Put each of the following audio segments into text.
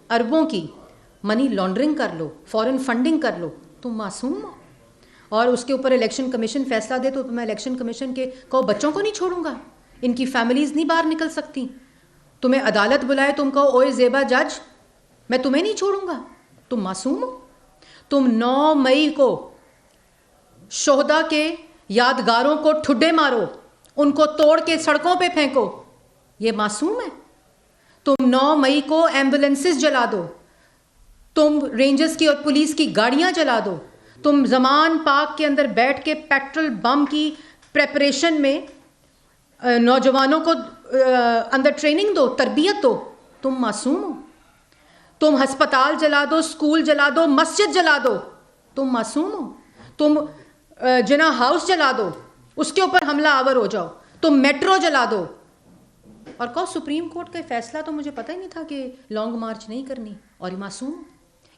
اربوں کی money laundering کر لو, فورن فنڈنگ کر لو, تم معصوم ہو. اور اس کے اوپر الیکشن کمیشن فیصلہ دے تو میں الیکشن کمیشن کے کہو بچوں کو نہیں چھوڑوں گا, ان کی فیملیز نہیں باہر نکل سکتی. تمہیں عدالت بلائے تم کہو اوئے زیبا جج میں تمہیں نہیں چھوڑوں گا, تم معصوم ہو. تم 9 مئی کو شہداء کے یادگاروں کو ٹھڈے مارو, ان کو توڑ کے سڑکوں پہ پھینکو, یہ معصوم ہے. تم 9 مئی کو ایمبولینسز جلا دو, تم رینجرز کی اور پولیس کی گاڑیاں جلا دو, تم زمان پاک کے اندر بیٹھ کے پیٹرول بم کی پریپریشن میں نوجوانوں کو اندر ٹریننگ دو, تربیت دو, تم معصوم ہو. تم ہسپتال جلا دو, اسکول جلا دو, مسجد جلا دو, تم معصوم ہو. تم جنا ہاؤس جلا دو, اس کے اوپر حملہ آور ہو جاؤ, تم میٹرو جلا دو, اور کہو سپریم کورٹ کا فیصلہ تو مجھے پتہ ہی نہیں تھا کہ لانگ مارچ نہیں کرنی, اور یہ معصوم.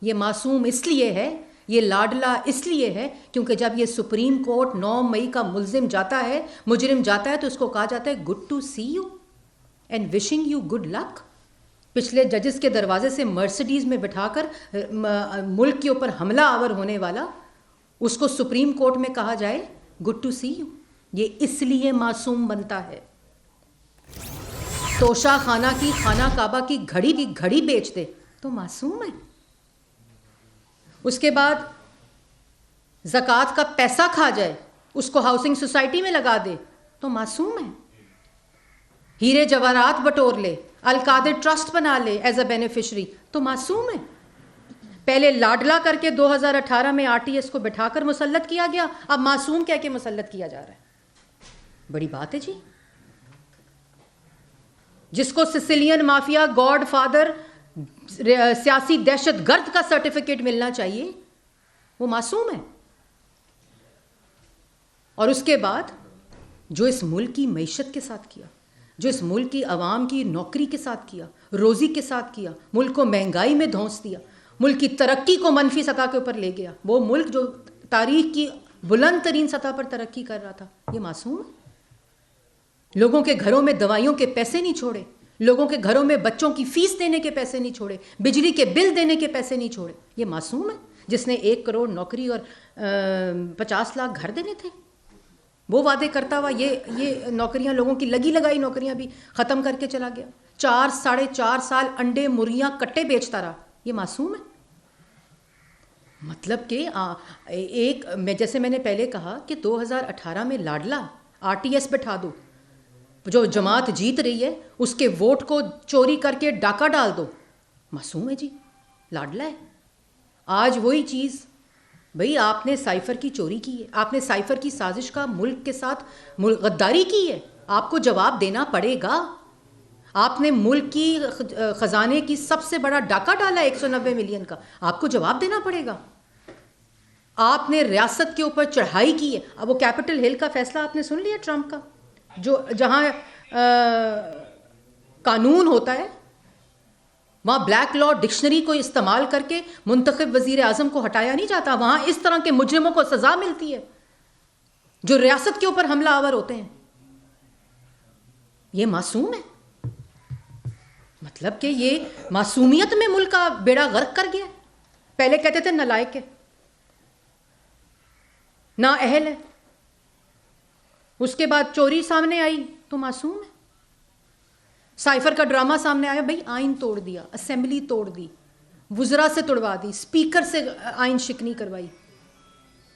یہ معصوم اس لیے ہے, یہ لاڈلا اس لیے ہے کیونکہ جب یہ سپریم کورٹ 9 مئی کا مجرم جاتا ہے تو اس کو کہا جاتا ہے good to see you and wishing you good luck. پچھلے ججز کے دروازے سے مرسڈیز میں بٹھا کر ملک کے اوپر حملہ آور ہونے والا, اس کو سپریم کورٹ میں کہا جائے گڈ ٹو سی یو, یہ اس لیے معصوم بنتا ہے. توشہ خانہ کی خانہ کعبہ کی گھڑی بیچ دے تو معصوم ہے. اس کے بعد زکوٰۃ کا پیسہ کھا جائے, اس کو ہاؤسنگ سوسائٹی میں لگا دے تو معصوم ہے. ہیرے جواہرات بٹور لے, القادر ٹرسٹ بنا لے ایز اے بینیفیشری تو معصوم ہے. پہلے لاڈلا کر کے 2018 میں RTS کو بٹھا کر مسلط کیا گیا, اب معصوم کہہ کے مسلط کیا جا رہا ہے. بڑی بات ہے جی. جس کو سسیلین مافیا گاڈ فادر سیاسی دہشت گرد کا سرٹیفکیٹ ملنا چاہیے, وہ معصوم ہے. اور اس کے بعد جو اس ملک کی معیشت کے ساتھ کیا, جو اس ملک کی عوام کی نوکری کے ساتھ کیا, روزی کے ساتھ کیا, ملک کو مہنگائی میں دھونس دیا, ملک کی ترقی کو منفی سطح کے اوپر لے گیا, وہ ملک جو تاریخ کی بلند ترین سطح پر ترقی کر رہا تھا, یہ معصوم ہے. لوگوں کے گھروں میں دوائیوں کے پیسے نہیں چھوڑے, لوگوں کے گھروں میں بچوں کی فیس دینے کے پیسے نہیں چھوڑے, بجلی کے بل دینے کے پیسے نہیں چھوڑے, یہ معصوم ہے. جس نے 1 کروڑ نوکری اور 50 لاکھ گھر دینے تھے, وہ وعدے کرتا ہوا یہ نوکریاں, لوگوں کی لگی لگائی نوکریاں بھی ختم کر کے چلا گیا. 4-4.5 سال انڈے مرغیاں کٹے بیچتا رہا, یہ معصوم ہے. مطلب کہ جیسے میں نے پہلے کہا کہ 2018 میں لاڈلا RTS بٹھا دو, جو جماعت جیت رہی ہے اس کے ووٹ کو چوری کر کے ڈاکہ ڈال دو, معصوم ہے جی, لاڈلا ہے. آج وہی چیز, بھئی آپ نے سائفر کی چوری کی ہے, آپ نے سائفر کی سازش کا ملک کے ساتھ غداری کی ہے, آپ کو جواب دینا پڑے گا. آپ نے ملک کی خزانے کی سب سے بڑا ڈاکہ ڈالا 190 ملین کا, آپ کو جواب دینا پڑے گا. آپ نے ریاست کے اوپر چڑھائی کی ہے. اب وہ کیپٹل ہل کا فیصلہ آپ نے سن لیا ٹرمپ کا, جہاں قانون ہوتا ہے وہاں بلیک لا ڈکشنری کو استعمال کر کے منتخب وزیر اعظم کو ہٹایا نہیں جاتا, وہاں اس طرح کے مجرموں کو سزا ملتی ہے جو ریاست کے اوپر حملہ آور ہوتے ہیں. یہ معصوم ہے. مطلب کہ یہ معصومیت میں ملک کا بیڑا غرق کر گیا. پہلے کہتے تھے نالائق ہے, نااہل ہے, اس کے بعد چوری سامنے آئی تو معصوم ہے. سائفر کا ڈرامہ سامنے آیا, بھائی آئین توڑ دیا, اسمبلی توڑ دی, وزراء سے توڑوا دی, اسپیکر سے آئین شکنی کروائی,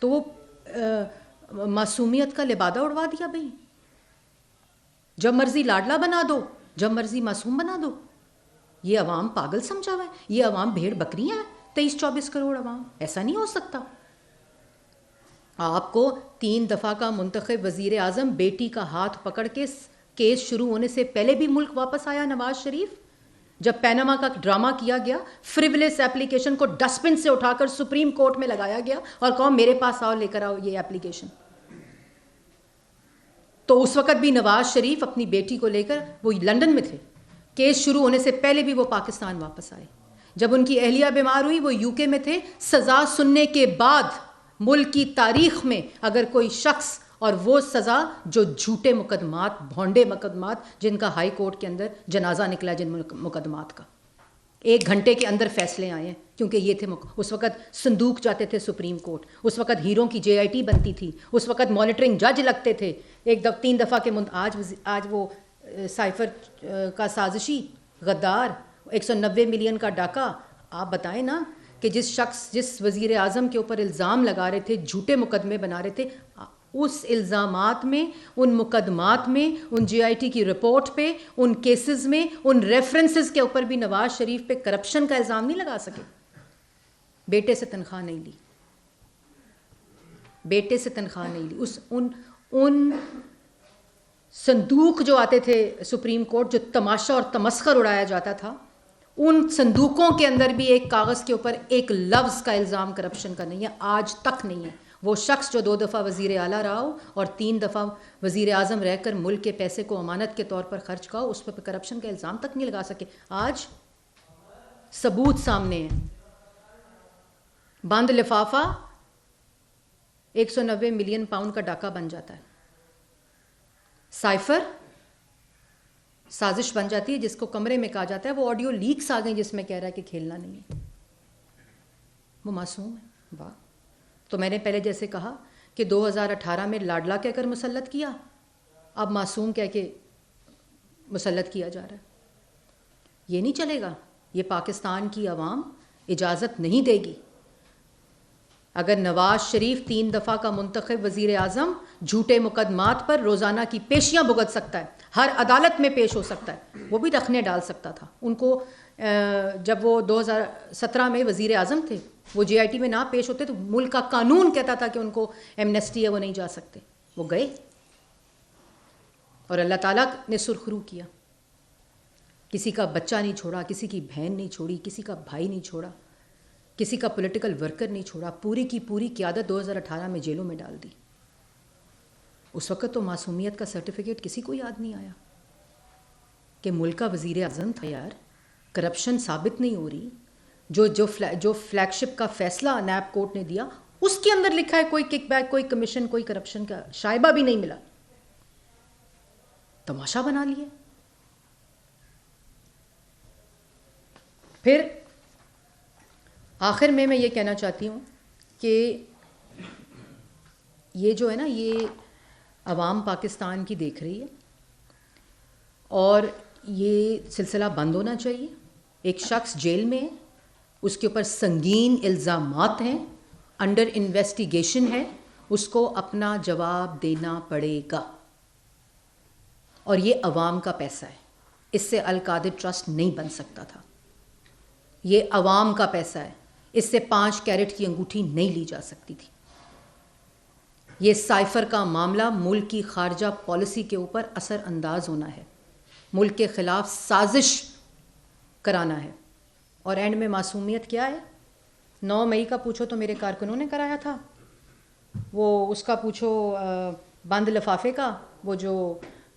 تو وہ معصومیت کا لبادہ اڑوا دیا. بھائی جب مرضی لاڈلا بنا دو, جب مرضی معصوم بنا دو. یہ عوام پاگل سمجھا ہوا ہے, یہ عوام بھیڑ بکریاں ہیں. 23-24 کروڑ عوام, ایسا نہیں ہو سکتا. آپ کو 3 دفعہ کا منتخب وزیر اعظم بیٹی کا ہاتھ پکڑ کے کیس شروع ہونے سے پہلے بھی ملک واپس آیا نواز شریف. جب پیناما کا ڈرامہ کیا گیا, فریولیس ایپلیکیشن کو ڈسٹ بن سے اٹھا کر سپریم کورٹ میں لگایا گیا اور کہو میرے پاس آؤ, لے کر آؤ یہ ایپلیکیشن. تو اس وقت بھی نواز شریف اپنی بیٹی کو لے کر وہ لندن میں تھے. کیس شروع ہونے سے پہلے بھی وہ پاکستان واپس آئے. جب ان کی اہلیہ بیمار ہوئی وہ UK میں تھے. سزا سننے کے بعد ملک کی تاریخ میں اگر کوئی شخص, اور وہ سزا جو جھوٹے مقدمات, بھونڈے مقدمات, جن کا ہائی کورٹ کے اندر جنازہ نکلا جن مقدمات کا, 1 گھنٹے کے اندر فیصلے آئے ہیں، کیونکہ یہ تھے اس وقت صندوق جاتے تھے سپریم کورٹ، اس وقت ہیروں کی JIT بنتی تھی، اس وقت مانیٹرنگ جج لگتے تھے 3 دفعہ کے آج وہ سائفر کا سازشی غدار 190 ملین کا ڈاکہ. آپ بتائیں نا کہ جس وزیر اعظم کے اوپر الزام لگا رہے تھے، جھوٹے مقدمے بنا رہے تھے، اس الزامات میں، ان مقدمات میں، ان JIT کی رپورٹ پہ، ان کیسز میں، ان ریفرنسز کے اوپر بھی نواز شریف پہ کرپشن کا الزام نہیں لگا سکے. بیٹے سے تنخواہ نہیں لی، بیٹے سے تنخواہ نہیں لی. ان صندوق جو آتے تھے سپریم کورٹ، جو تماشا اور تمسخر اڑایا جاتا تھا، ان صندوقوں کے اندر بھی ایک کاغذ کے اوپر ایک لفظ کا الزام کرپشن کا نہیں ہے، آج تک نہیں ہے. وہ شخص جو 2 دفعہ وزیر اعلیٰ رہا ہو اور 3 دفعہ وزیر اعظم رہ کر ملک کے پیسے کو امانت کے طور پر خرچ کا ہو، اس پر کرپشن کا الزام تک نہیں لگا سکے. آج ثبوت سامنے ہے. بند لفافہ 190 ملین پاؤنڈ کا ڈاکہ بن جاتا ہے. سائفر سازش بن جاتی ہے، جس کو کمرے میں کہا جاتا ہے. وہ آڈیو لیکس آ گئیں جس میں کہہ رہا ہے کہ کھیلنا نہیں ہے. وہ معصوم ہے. واہ. تو میں نے پہلے جیسے کہا کہ 2018 میں لاڈلا کہہ کر مسلط کیا، اب معصوم کہہ کے مسلط کیا جا رہا ہے. یہ نہیں چلے گا. یہ پاکستان کی عوام اجازت نہیں دے گی. اگر نواز شریف 3 دفعہ کا منتخب وزیر اعظم جھوٹے مقدمات پر روزانہ کی پیشیاں بھگت سکتا ہے، ہر عدالت میں پیش ہو سکتا ہے، وہ بھی رکھنے ڈال سکتا تھا. ان کو جب وہ 2017 میں وزیر اعظم تھے، وہ JIT میں نہ پیش ہوتے تو ملک کا قانون کہتا تھا کہ ان کو ایمنیسٹی ہے، وہ نہیں جا سکتے. وہ گئے اور اللہ تعالیٰ نے سرخرو کیا. کسی کا بچہ نہیں چھوڑا، کسی کی بہن نہیں چھوڑی، کسی کا بھائی نہیں چھوڑا، کسی کا پولیٹیکل ورکر نہیں چھوڑا. پوری کی پوری قیادت 2018 میں جیلوں میں ڈال دی. اس وقت تو معصومیت کا سرٹیفکیٹ کسی کو یاد نہیں آیا کہ ملک کا وزیر اعظم تھا. یار کرپشن ثابت نہیں ہو رہی. جو فلیگ شپ کا فیصلہ نیب کورٹ نے دیا، اس کے اندر لکھا ہے کوئی کک بیک، کوئی کمیشن، کوئی کرپشن کا شائبہ بھی نہیں ملا. تماشا بنا لیے. پھر آخر میں یہ کہنا چاہتی ہوں کہ یہ جو ہے نا، یہ عوام پاکستان کی دیکھ رہی ہے اور یہ سلسلہ بند ہونا چاہیے. ایک شخص جیل میں ہے، اس کے اوپر سنگین الزامات ہیں، انڈر انویسٹیگیشن ہے، اس کو اپنا جواب دینا پڑے گا. اور یہ عوام کا پیسہ ہے. اس سے القادر ٹرسٹ نہیں بن سکتا تھا. یہ عوام کا پیسہ ہے. اس سے 5 کیرٹ کی انگوٹھی نہیں لی جا سکتی تھی. یہ سائفر کا معاملہ ملک کی خارجہ پالیسی کے اوپر اثر انداز ہونا ہے، ملک کے خلاف سازش کرانا ہے. اور اینڈ میں معصومیت کیا ہے؟ 9 مئی کا پوچھو تو میرے کارکنوں نے کرایا تھا. وہ اس کا پوچھو بند لفافے کا، وہ جو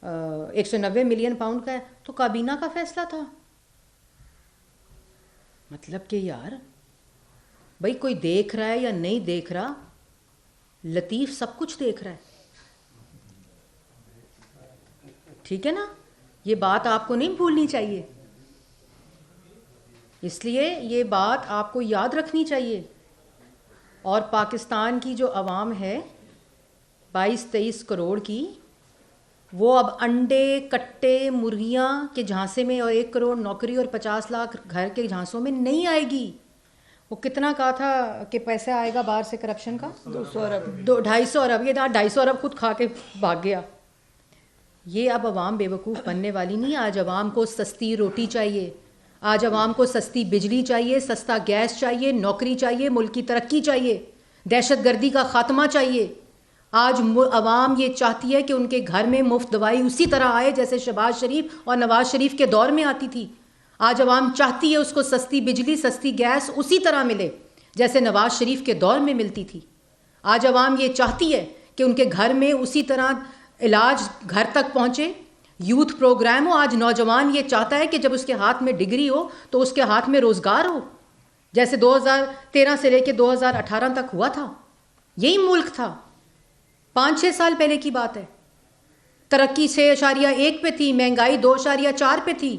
190 ملین پاؤنڈ کا ہے، تو کابینہ کا فیصلہ تھا. مطلب کہ یار بھائی کوئی دیکھ رہا ہے یا نہیں دیکھ رہا، لطیف سب کچھ دیکھ رہا ہے. ٹھیک ہے نا؟ یہ بات آپ کو نہیں بھولنی چاہیے. اس لیے یہ بات آپ کو یاد رکھنی چاہیے. اور پاکستان کی جو عوام ہے 22-23 کروڑ کی، وہ اب انڈے، کٹے، مرغیاں کے جھانسے میں اور 1 کروڑ نوکری اور 50 لاکھ گھر کے جھانسوں میں نہیں آئے گی. وہ کتنا کہا تھا کہ پیسہ آئے گا باہر سے کرپشن کا؟ 200 ارب 250 ارب. یہ 250 ارب خود کھا کے بھاگ گیا. یہ اب عوام بیوقوف بننے والی نہیں. آج عوام کو سستی روٹی چاہیے، آج عوام کو سستی بجلی چاہیے، سستا گیس چاہیے، نوکری چاہیے، ملک کی ترقی چاہیے، دہشت گردی کا خاتمہ چاہیے. آج عوام یہ چاہتی ہے کہ ان کے گھر میں مفت دوائی اسی طرح آئے جیسے شہباز شریف اور نواز شریف کے دور میں آتی تھی. آج عوام چاہتی ہے اس کو سستی بجلی، سستی گیس اسی طرح ملے جیسے نواز شریف کے دور میں ملتی تھی. آج عوام یہ چاہتی ہے کہ ان کے گھر میں اسی طرح علاج گھر تک پہنچے، یوتھ پروگرام ہو. آج نوجوان یہ چاہتا ہے کہ جب اس کے ہاتھ میں ڈگری ہو تو اس کے ہاتھ میں روزگار ہو، جیسے 2013 سے لے کے 2018 تک ہوا تھا. یہی ملک تھا. 5-6 سال پہلے کی بات ہے. ترقی 6.1 پہ تھی، مہنگائی 2.4 پہ تھی.